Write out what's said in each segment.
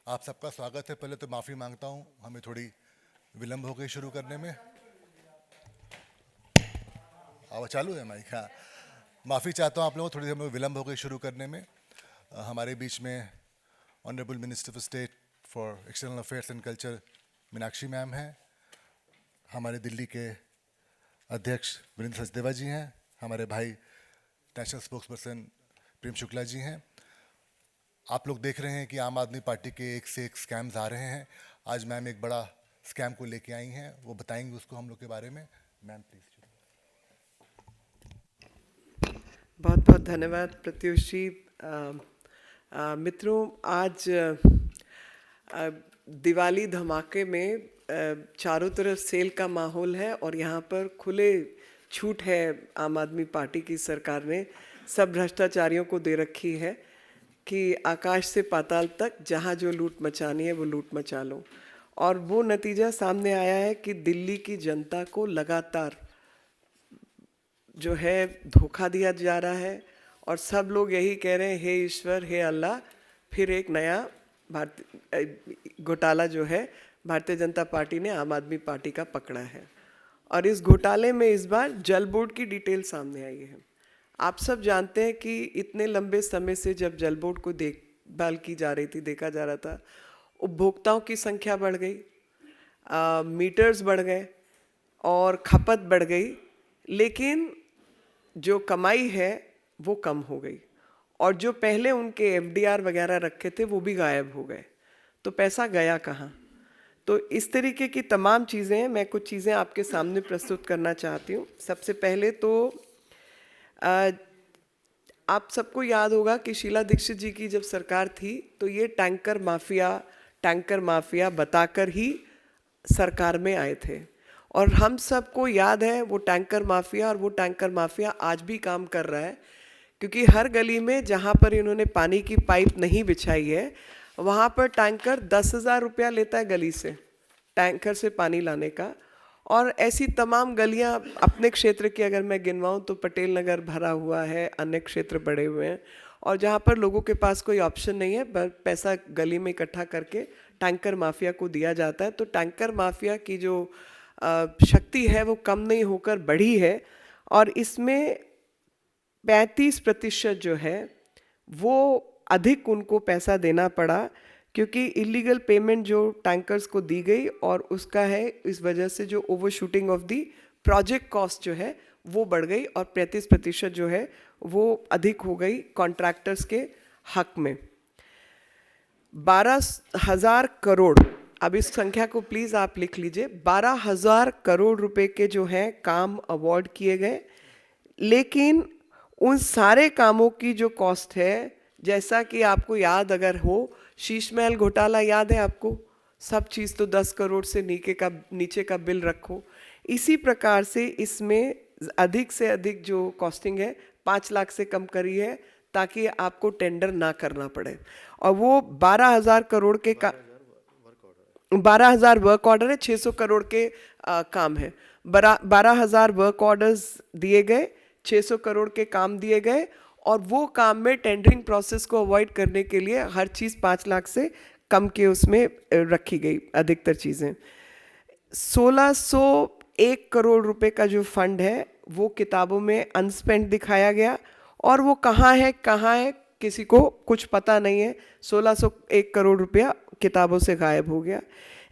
आप सबका स्वागत है। पहले तो माफ़ी मांगता हूँ, हमें थोड़ी विलंब हो गई शुरू करने में। आवाज़ चालू है माइक? हाँ, माफ़ी चाहता हूँ आप लोगों को, थोड़ी हमें विलंब हो गई शुरू करने में। हमारे बीच में honourable minister for state for external affairs and culture Meenakshi ma'am हैं। हमारे दिल्ली के अध्यक्ष वीरेंद्र सचदेवा जी हैं। हमारे भाई national spokes person Prem Shukla ji हैं। आप लोग देख रहे हैं कि आम आदमी पार्टी के एक से एक स्कैम्स आ रहे हैं। आज मैम एक बड़ा स्कैम को लेके आई हैं, वो बताएंगे उसको हम लोग के बारे में। Ma'am please. बहुत बहुत धन्यवाद प्रत्युष जी। मित्रों, आज दिवाली धमाके में चारों तरफ सेल का माहौल है और यहाँ पर खुले छूट है। आम आदमी पार्टी की सरकार ने सब भ्रष्टाचारियों को दे रखी है कि आकाश से पाताल तक जहाँ जो लूट मचानी है वो लूट मचा लो। और वो नतीजा सामने आया है कि दिल्ली की जनता को लगातार जो है धोखा दिया जा रहा है और सब लोग यही कह रहे हैं, हे ईश्वर, हे अल्लाह, फिर एक नया भारतीय घोटाला जो है भारतीय जनता पार्टी ने आम आदमी पार्टी का पकड़ा है। और इस घोटाले में इस बार जल बोर्ड की डिटेल सामने आई है। आप सब जानते हैं कि इतने लंबे समय से जब जल बोर्ड को देखभाल की जा रही थी, देखा जा रहा था, उपभोक्ताओं की संख्या बढ़ गई, मीटर्स बढ़ गए और खपत बढ़ गई, लेकिन जो कमाई है वो कम हो गई और जो पहले उनके एफडीआर वगैरह रखे थे वो भी गायब हो गए। तो पैसा गया कहाँ? तो इस तरीके की तमाम चीज़ें, मैं कुछ चीज़ें आपके सामने प्रस्तुत करना चाहती हूँ। सबसे पहले तो आप सबको याद होगा कि शीला दीक्षित जी की जब सरकार थी तो ये टैंकर माफिया बताकर ही सरकार में आए थे और हम सबको याद है वो टैंकर माफिया, और वो टैंकर माफिया आज भी काम कर रहा है क्योंकि हर गली में जहाँ पर इन्होंने पानी की पाइप नहीं बिछाई है वहाँ पर टैंकर 10,000 रुपया लेता है गली से, टैंकर से पानी लाने का। और ऐसी तमाम गलियाँ अपने क्षेत्र की अगर मैं गिनवाऊँ तो पटेल नगर भरा हुआ है, अन्य क्षेत्र बड़े हुए हैं और जहाँ पर लोगों के पास कोई ऑप्शन नहीं है, बस पैसा गली में इकट्ठा करके टैंकर माफिया को दिया जाता है। तो टैंकर माफिया की जो शक्ति है वो कम नहीं होकर बढ़ी है और इसमें 35% जो है वो अधिक उनको पैसा देना पड़ा क्योंकि इलीगल पेमेंट जो टैंकर्स को दी गई और उसका है, इस वजह से जो over shooting of the project cost जो है वो बढ़ गई और 35% जो है वो अधिक हो गई कॉन्ट्रैक्टर्स के हक में। 12,000 करोड़, अब इस संख्या को प्लीज़ आप लिख लीजिए, 12,000 करोड़ रुपए के जो हैं काम अवार्ड किए गए, लेकिन उन सारे कामों की जो कॉस्ट है, जैसा कि आपको याद अगर हो, शीश महल घोटाला याद है आपको, सब चीज़ तो 10 करोड़ से नीचे का बिल रखो। इसी प्रकार से इसमें अधिक से अधिक जो कॉस्टिंग है 5 लाख से कम करी है ताकि आपको टेंडर ना करना पड़े। और वो 12,000 करोड़ के 12,000 वर्क ऑर्डर है, 600 करोड़ के काम है। 12,000 वर्क ऑर्डर्स दिए गए, 600 करोड़ के काम दिए गए और वो काम में टेंडरिंग प्रोसेस को अवॉइड करने के लिए हर चीज़ 5 लाख से कम के उसमें रखी गई अधिकतर चीज़ें। 1,601 करोड़ रुपए का जो फंड है वो किताबों में अनस्पेंड दिखाया गया और वो कहाँ है किसी को कुछ पता नहीं है। 1,601 करोड़ रुपया किताबों से गायब हो गया।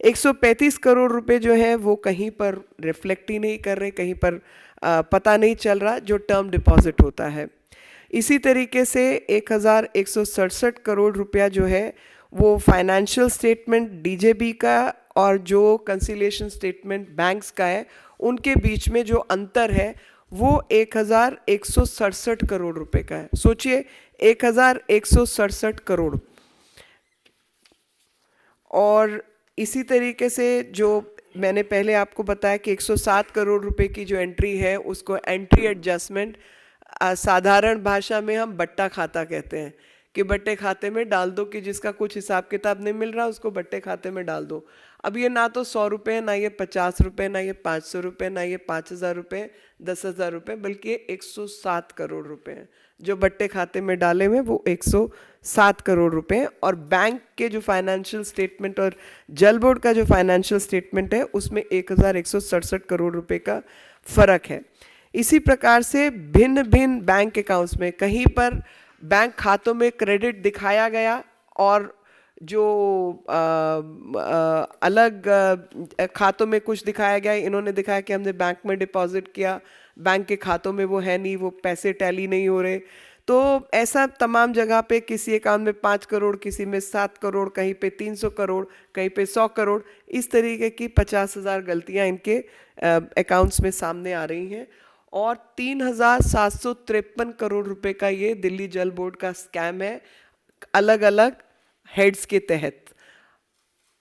135 करोड़ रुपए जो है वो कहीं पर रिफ्लेक्ट ही नहीं कर रहे, कहीं पर पता नहीं चल रहा, जो टर्म डिपॉजिट होता है। इसी तरीके से 1,167 करोड़ रुपया जो है वो फाइनेंशियल स्टेटमेंट डीजेबी का और जो कंसिलिएशन स्टेटमेंट बैंक्स का है उनके बीच में जो अंतर है वो 1,167 करोड़ रुपए का है। सोचिए, 1,167 करोड़। और इसी तरीके से जो मैंने पहले आपको बताया कि 107 करोड़ रुपए की जो एंट्री है उसको एंट्री एडजस्टमेंट, साधारण भाषा में हम बट्टा खाता कहते हैं कि बट्टे खाते में डाल दो, कि जिसका कुछ हिसाब किताब नहीं मिल रहा उसको बट्टे खाते में डाल दो। अब ये ना तो 100 रुपये, ना ये 50 रुपये, ना ये 500 रुपये, ना ये 5,000 रुपये, 10,000 रुपये, बल्कि 107 करोड़ रुपए हैं जो बट्टे खाते में डाले हुए, वो 107 करोड़ रुपए हैं। और बैंक के जो फाइनेंशियल स्टेटमेंट और जल बोर्ड का जो फाइनेंशियल स्टेटमेंट है उसमें 1,167 करोड़ रुपए का फर्क है। इसी प्रकार से भिन्न भिन्न बैंक अकाउंट्स में कहीं पर बैंक खातों में क्रेडिट दिखाया गया और जो अलग खातों में कुछ दिखाया गया, इन्होंने दिखाया कि हमने बैंक में डिपॉजिट किया, बैंक के खातों में वो है नहीं, वो पैसे टैली नहीं हो रहे। तो ऐसा तमाम जगह पे किसी अकाउंट में 5 करोड़, किसी में 7 करोड़, कहीं पे 300 करोड़, कहीं पे 100 करोड़, इस तरीके की 50,000 गलतियां इनके अकाउंट्स में सामने आ रही हैं। और 3,753 करोड़ रुपए का ये दिल्ली जल बोर्ड का स्कैम है, अलग अलग हेड्स के तहत।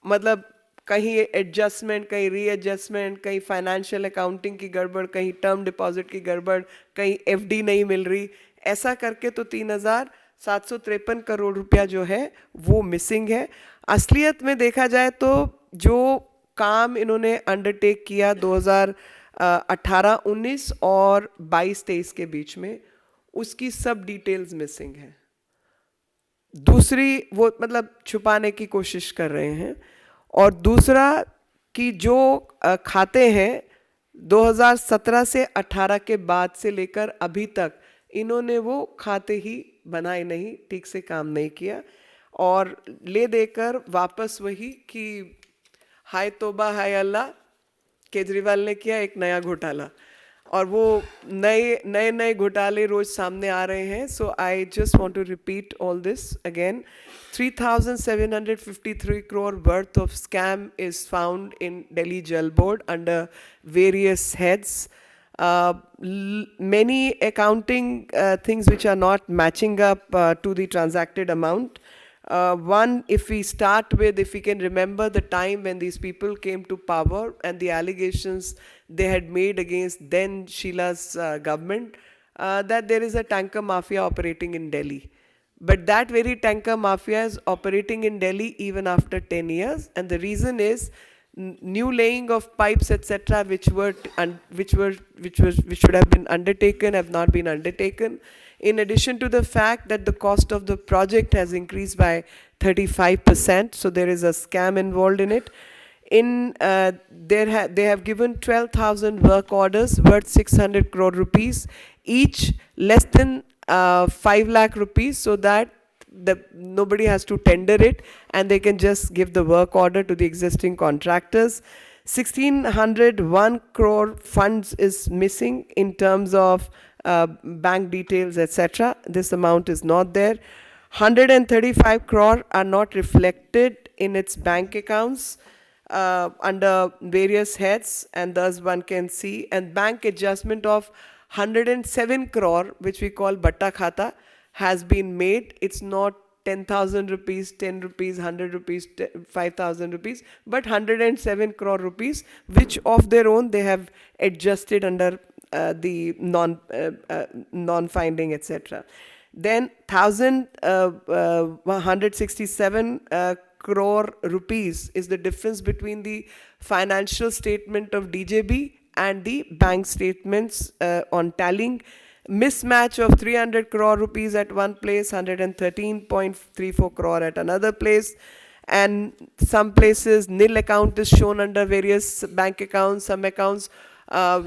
मतलब कहीं एडजस्टमेंट, कहीं रीएडजस्टमेंट, कहीं फाइनेंशियल अकाउंटिंग की गड़बड़, कहीं टर्म डिपॉजिट की गड़बड़, कहीं एफडी नहीं मिल रही, ऐसा करके तो 3,753 करोड़ रुपया जो है वो मिसिंग है। असलियत में देखा जाए तो जो काम इन्होंने अंडरटेक किया 2018-19 और 22-23 के बीच में, उसकी सब डिटेल्स मिसिंग है। दूसरी वो मतलब छुपाने की कोशिश कर रहे हैं। और दूसरा कि जो खाते हैं 2017 से 18 के बाद से लेकर अभी तक इन्होंने वो खाते ही बनाए नहीं, ठीक से काम नहीं किया और ले देकर वापस वही कि हाय तौबा हाय अल्लाह, केजरीवाल ने किया एक नया घोटाला और वो नए घोटाले रोज सामने आ रहे हैं। So I just want to repeat all this again. 3,753 crore worth of scam is found in Delhi Jal Board under various heads. Many accounting things which are not matching up to the transacted amount. One, if we start with, if we can remember the time when these people came to power and the allegations they had made against then Sheila's government, that there is a tanker mafia operating in Delhi. But that very tanker mafia is operating in Delhi even after 10 years. And the reason is new laying of pipes, etc., which should have been undertaken, have not been undertaken. In addition to the fact that the cost of the project has increased by 35%, so there is a scam involved in it. They have given 12,000 work orders worth 600 crore rupees, each less than 5 lakh rupees, so that nobody has to tender it and they can just give the work order to the existing contractors. 1,601 crore funds is missing in terms of bank details, etc. This amount is not there. 135 crore are not reflected in its bank accounts under various heads, and thus one can see. And bank adjustment of 107 crore, which we call Batta Khata, has been made. It's not 10,000 rupees, 10 rupees, 100 rupees, 5,000 rupees, but 107 crore rupees, which of their own they have adjusted under the non-finding, etc. Then 1,167 crore rupees is the difference between the financial statement of DJB and the bank statements on tallying. Mismatch of 300 crore rupees at one place, 113.34 crore at another place, and some places nil account is shown under various bank accounts. Some accounts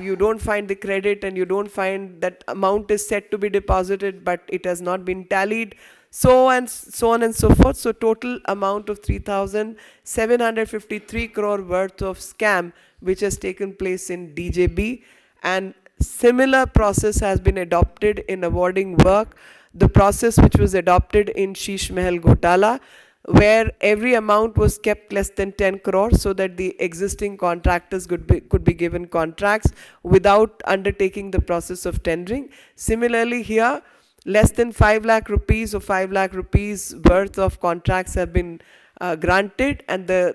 you don't find the credit and you don't find that amount is set to be deposited, but it has not been tallied. So on and so forth. So total amount of 3,753 crore worth of scam which has taken place in DJB, and similar process has been adopted in awarding work. The process which was adopted in Sheesh Mahal Ghotala, where every amount was kept less than 10 crore so that the existing contractors could be given contracts without undertaking the process of tendering. Similarly here, less than 5 lakh rupees or 5 lakh rupees worth of contracts have been granted, and the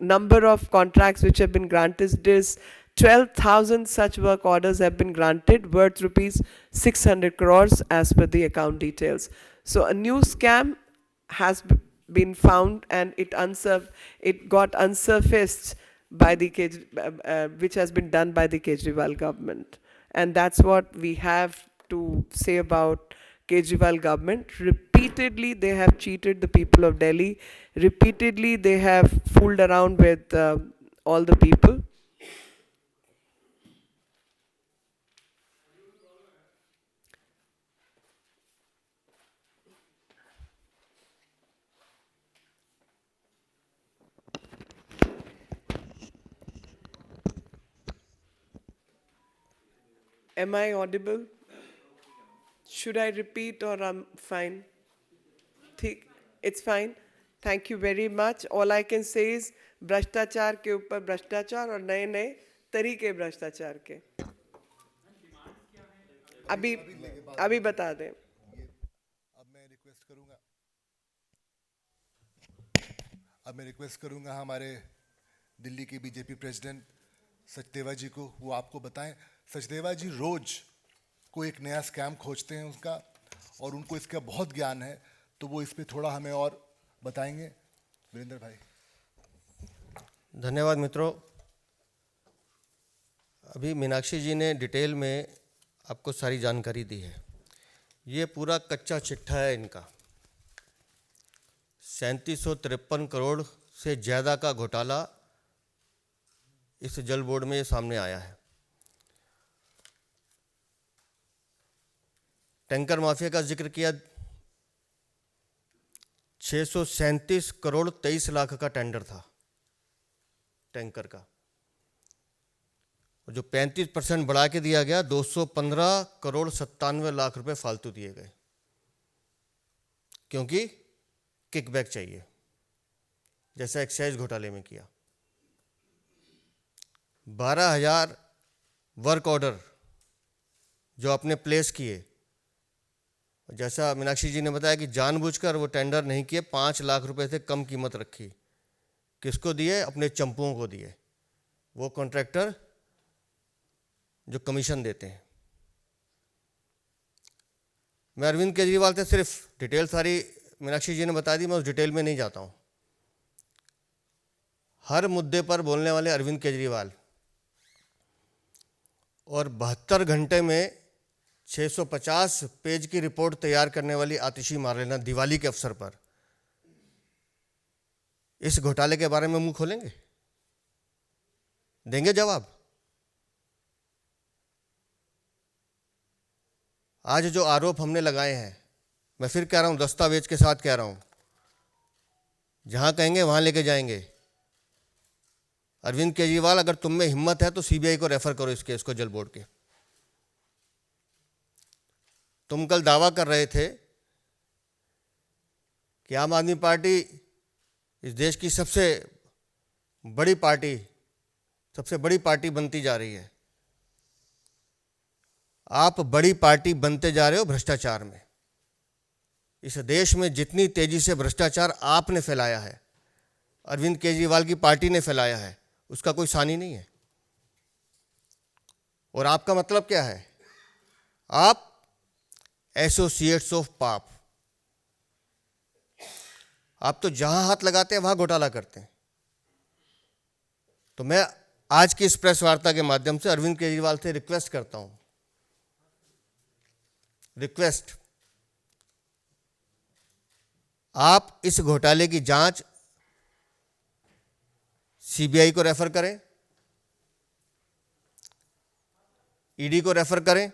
number of contracts which have been granted is 12,000 such work orders have been granted, worth rupees 600 crores as per the account details. So a new scam has been found, and it got unsurfaced by the which has been done by the Kejriwal government. And that's what we have to say about Kejriwal government. Repeatedly they have cheated the people of Delhi. Repeatedly they have fooled around with all the people. Am I audible? Should I repeat, or I'm fine? It's fine. Thank you very much. All I can say is भ्रष्टाचार के ऊपर भ्रष्टाचार और नए नए तरीके भ्रष्टाचार के। अभी बता दें। अब मैं रिक्वेस्ट करूंगा हमारे दिल्ली के बीजेपी प्रेसिडेंट सचदेवा जी को, वो आपको बताएं। सचदेवा जी रोज को एक नया स्कैम खोजते हैं उसका, और उनको इसका बहुत ज्ञान है, तो वो इस पे थोड़ा हमें और बताएंगे। वीरेंद्र भाई। धन्यवाद मित्रों। अभी मीनाक्षी जी ने डिटेल में आपको सारी जानकारी दी है। ये पूरा कच्चा चिट्ठा है इनका। 3753 करोड़ से ज़्यादा का घोटाला इस जल बोर्ड में सामने आया है। टैंकर माफिया का जिक्र किया, 637 करोड़ 23 लाख का टेंडर था टैंकर का, और जो 35% बढ़ा के दिया गया, 215 करोड़ 97 लाख रुपए फालतू दिए गए, क्योंकि किकबैक चाहिए, जैसा एक्साइज घोटाले में किया। 12,000 वर्क ऑर्डर जो आपने प्लेस किए, जैसा मीनाक्षी जी ने बताया कि जानबूझकर वो टेंडर नहीं किए, 5 लाख रुपए से कम कीमत रखी। किसको दिए? अपने चंपुओं को दिए, वो कॉन्ट्रैक्टर जो कमीशन देते हैं। मैं अरविंद केजरीवाल से सिर्फ डिटेल सारी मीनाक्षी जी ने बता दी, मैं उस डिटेल में नहीं जाता हूं। हर मुद्दे पर बोलने वाले अरविंद केजरीवाल, और 72 घंटे में 650 पेज की रिपोर्ट तैयार करने वाली आतिशी मार्लेना दिवाली के अवसर पर इस घोटाले के बारे में मुंह खोलेंगे? देंगे जवाब? आज जो आरोप हमने लगाए हैं, मैं फिर कह रहा हूं, दस्तावेज के साथ कह रहा हूं, जहां कहेंगे वहां लेके जाएंगे। अरविंद केजरीवाल, अगर तुम में हिम्मत है तो सीबीआई को रेफर करो इस केस को, जल बोर्ड के। तुम कल दावा कर रहे थे कि आम आदमी पार्टी इस देश की सबसे बड़ी पार्टी बनती जा रही है। आप बड़ी पार्टी बनते जा रहे हो भ्रष्टाचार में। इस देश में जितनी तेजी से भ्रष्टाचार आपने फैलाया है, अरविंद केजरीवाल की पार्टी ने फैलाया है, उसका कोई सानी नहीं है। और आपका मतलब क्या है? आप एसोसिएट्स ऑफ पाप। आप तो जहां हाथ लगाते हैं वहां घोटाला करते हैं। तो मैं आज की इस प्रेस वार्ता के माध्यम से अरविंद केजरीवाल से रिक्वेस्ट करता हूं, आप इस घोटाले की जांच सीबीआई को रेफर करें, ईडी को रेफर करें,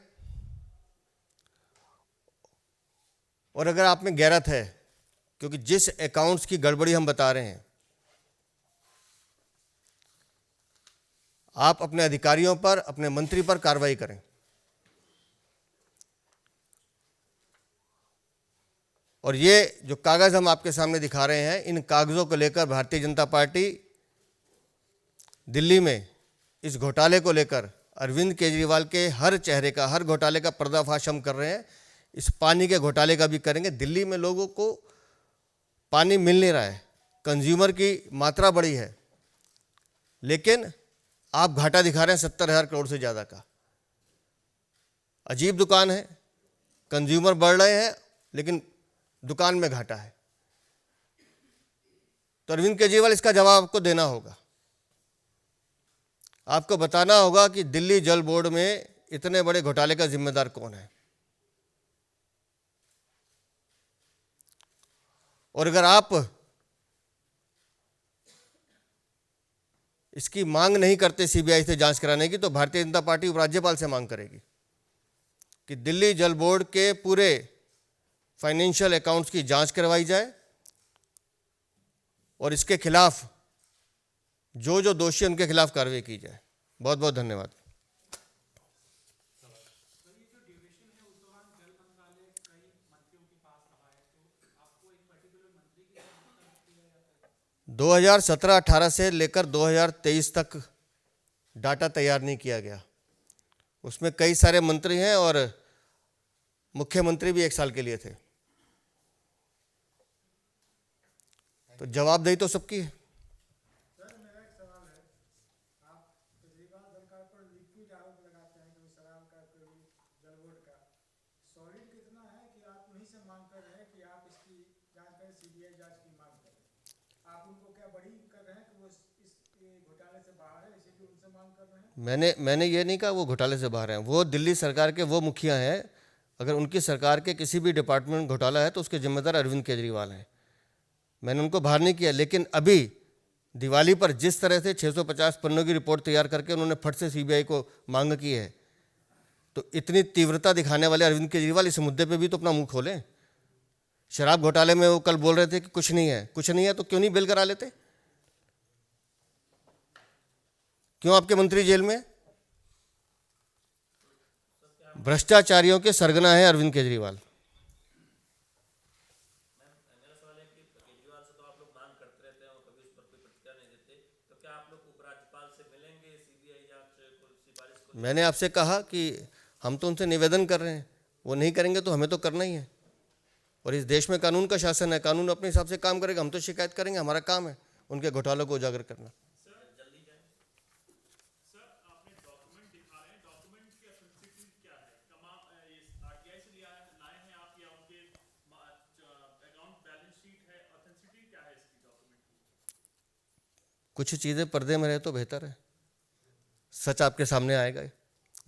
और अगर आप में गैरत है, क्योंकि जिस अकाउंट्स की गड़बड़ी हम बता रहे हैं, आप अपने अधिकारियों पर, अपने मंत्री पर कार्रवाई करें। और ये जो कागज हम आपके सामने दिखा रहे हैं, इन कागजों को लेकर भारतीय जनता पार्टी दिल्ली में इस घोटाले को लेकर अरविंद केजरीवाल के हर चेहरे का, हर घोटाले का पर्दाफाश हम कर रहे हैं। इस पानी के घोटाले का भी करेंगे। दिल्ली में लोगों को पानी मिल नहीं रहा है, कंज्यूमर की मात्रा बड़ी है, लेकिन आप घाटा दिखा रहे हैं 70,000 करोड़ से ज़्यादा का। अजीब दुकान है, कंज्यूमर बढ़ रहे हैं लेकिन दुकान में घाटा है। तो अरविंद केजरीवाल इसका जवाब आपको देना होगा। आपको बताना होगा कि दिल्ली जल बोर्ड में इतने बड़े घोटाले का जिम्मेदार कौन है। और अगर आप इसकी मांग नहीं करते सीबीआई से जांच कराने की, तो भारतीय जनता पार्टी उपराज्यपाल से मांग करेगी कि दिल्ली जल बोर्ड के पूरे फाइनेंशियल अकाउंट्स की जांच करवाई जाए और इसके खिलाफ जो जो दोषी उनके खिलाफ कार्रवाई की जाए। बहुत बहुत धन्यवाद। तो ये जो ड्यूरेशन है उस दौरान जल मंत्रालय कई मंत्रियों के पास रहा है, तो आपको एक पर्टिकुलर मंत्री की आवश्यकता लगती है या फिर 2017-18 से लेकर 2023 तक डाटा तैयार नहीं किया गया। उसमें कई सारे मंत्री हैं और मुख्यमंत्री भी 1 साल के लिए थे, तो जवाबदेही तो सबकी है। सर मेरा एक सवाल है, आप केजरीवाल सरकार पर लिक्विड आरोप लगाते हैं, कभी शराब का कभी जल बोर्ड का, सॉलिड कितना है कि आप उन्हीं से मांग कर रहे हैं कि आप इसकी जांच करें, सीबीआई जांच की मांग करें? आप उनको क्या बड़ी कर रहे हैं कि वो इस घोटाले से बाहर है, इसीलिए उनसे मांग कर रहे हैं? मैंने ये नहीं कहा वो घोटाले से बाहर हैं। वो दिल्ली सरकार के वो मुखिया हैं। अगर उनकी सरकार के किसी भी डिपार्टमेंट में घोटाला है तो उसके जिम्मेदार अरविंद केजरीवाल हैं। मैंने उनको बाहर नहीं किया, लेकिन अभी दिवाली पर जिस तरह से 650 पन्नों की रिपोर्ट तैयार करके उन्होंने फट से सीबीआई को मांग की है, तो इतनी तीव्रता दिखाने वाले अरविंद केजरीवाल इस मुद्दे पे भी तो अपना मुंह खोलें। शराब घोटाले में वो कल बोल रहे थे कि कुछ नहीं है, कुछ नहीं है, तो क्यों नहीं बेल करा लेते? क्यों आपके मंत्री जेल में? भ्रष्टाचारियों के सरगना है अरविंद केजरीवाल। मेरा सवाल है कि केजरीवाल से तो आप लोग मांग करते रहते हैं और कभी उस पर कोई प्रतिक्रिया नहीं देते, तो क्या आप लोग उपराज्यपाल से मिलेंगे सीबीआई जांच को सिफारिश को? मैंने आपसे कहा कि हम तो उनसे निवेदन कर रहे हैं, वो नहीं करेंगे तो हमें तो करना ही है। और इस देश में कानून का शासन है, कानून अपने हिसाब से काम करेगा। हम तो शिकायत करेंगे, हमारा काम है उनके घोटालों को उजागर करना। सर आपने डॉक्यूमेंट दिखा रहे हैं, डॉक्यूमेंट की ऑथेंटिसिटी क्या है? ये आरटीआई से लाए हैं आप या उनके अकाउंट बैलेंस शीट है? ऑथेंटिसिटी क्या है इसकी डॉक्यूमेंट की? कुछ चीज़ें पर्दे में रहे तो बेहतर है, सच आपके सामने आएगा।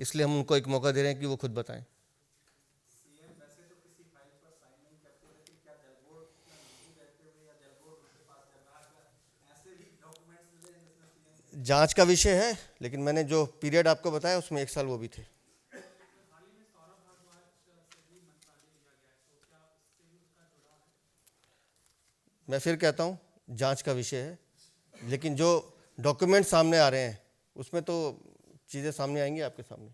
इसलिए हम उनको एक मौका दे रहे हैं कि वो खुद बताएं। सीएम वैसे तो किसी फाइल पर साइन नहीं करते, लेकिन क्या जल बोर्ड में नहीं रहते हुए या जल बोर्ड उनके पास चल रहा है, ऐसे भी डॉक्यूमेंट्स मिले जिसमें सीएम? जांच का विषय है, लेकिन मैंने जो पीरियड आपको बताया उसमें 1 साल वो भी थे। हाल ही में सौरभ भारद्वाज से भी मंत्रालय लिया गया है, तो क्या उससे भी उसका जुड़ाव है? मैं फिर कहता हूँ जांच का विषय है, लेकिन जो डॉक्यूमेंट सामने आ रहे हैं उसमें तो चीज़ें सामने आएंगी आपके सामने।